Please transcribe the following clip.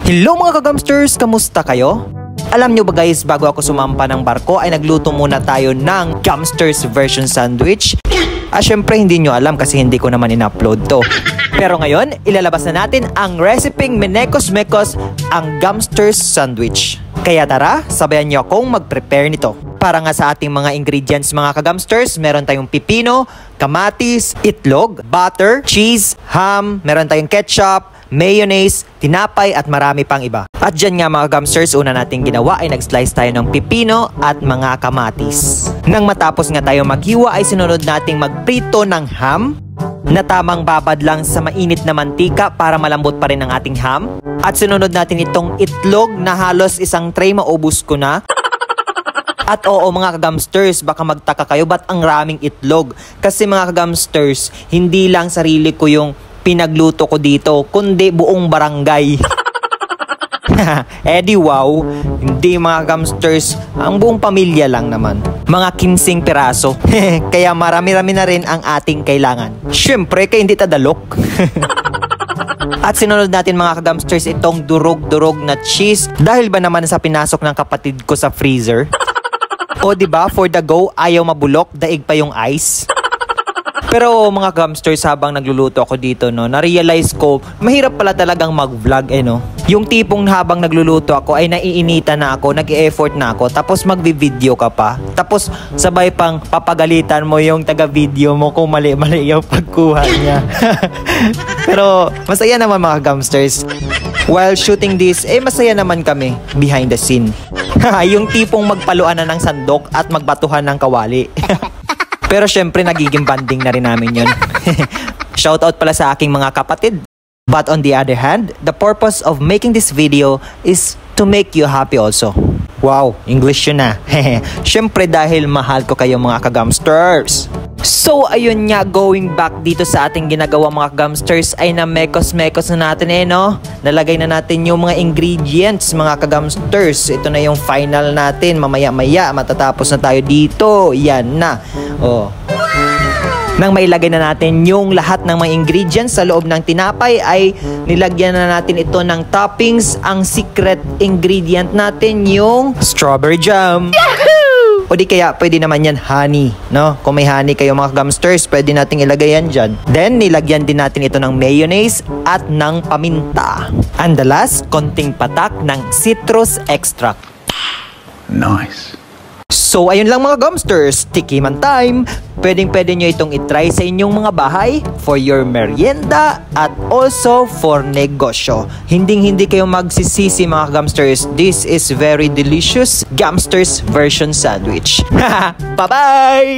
Hello mga kagamsters! Kamusta kayo? Alam nyo ba guys, bago ako sumampa ng barko ay nagluto muna tayo ng Gamsters version sandwich. Syempre hindi nyo alam kasi hindi ko naman in-upload to. Pero ngayon, ilalabas na natin ang reseping Menekos-Mekos, ang Gamsters sandwich. Kaya tara, sabayan nyo akong mag-prepare nito. Para nga sa ating mga ingredients mga kagamsters, meron tayong pipino, kamatis, itlog, butter, cheese, ham, meron tayong ketchup, mayonnaise, tinapay at marami pang iba. At dyan nga mga kagamsters, una nating ginawa ay nag-slice tayo ng pipino at mga kamatis. Nang matapos nga tayo maghiwa ay sinunod nating magprito ng ham na tamang babad lang sa mainit na mantika para malambot pa rin ang ating ham. At sinunod natin itong itlog na halos isang tray maubos ko na. At oo mga kagamsters, baka magtaka kayo ba't ang raming itlog? Kasi mga kagamsters, hindi lang sarili ko yung pinagluto ko dito, kundi buong barangay. Di wow, hindi mga kagamsters, ang buong pamilya lang naman. Mga 15 piraso. Kaya marami-rami na rin ang ating kailangan. Syempre, kaya hindi tadalok. At sinunod natin mga kagamsters itong durog-durog na cheese. Dahil ba naman sa pinasok ng kapatid ko sa freezer? O diba, for the go, ayaw mabulok, daig pa yung ice. Pero mga gamsters, habang nagluluto ako dito, no, na-realize ko, mahirap pala talagang mag-vlog, no. Yung tipong habang nagluluto ako ay naiinita na ako, nag-e-effort na ako, tapos magbi-video ka pa. Tapos sabay pang papagalitan mo yung taga-video mo kung mali-mali yung pagkuha niya. Pero masaya naman mga gamsters. While shooting this, masaya naman kami behind the scene. Yung tipong magpaluan na ng sandok at magbatuhan ng kawali. Pero syempre nagiging banding na rin namin yun. Shoutout pala sa aking mga kapatid. But on the other hand, the purpose of making this video is to make you happy also. Wow, English yun na. Syempre dahil mahal ko kayo mga kagamsters. So ayun nga, going back dito sa ating ginagawa mga kagamsters ay na-mekos-mekos na natin no? Nalagay na natin yung mga ingredients mga kagamsters. Ito na yung final natin. Mamaya-maya matatapos na tayo dito. Yan na. Oh. Nang mailagay na natin yung lahat ng mga ingredients sa loob ng tinapay ay nilagyan na natin ito ng toppings. Ang secret ingredient natin yung strawberry jam. Yahoo! O di kaya pwede naman yan honey, no? Kung may honey kayo mga gamsters, pwede nating ilagay yan dyan. Then nilagyan din natin ito ng mayonnaise at ng paminta. And the last, konting patak ng citrus extract. Nice. So ayun lang mga gamsters, tikiman time. Pwedeng-pwede nyo itong itry sa inyong mga bahay for your merienda at also for negosyo. Hindi kayo magsisisi mga gamsters. This is very delicious Gamsters version sandwich. Bye-bye!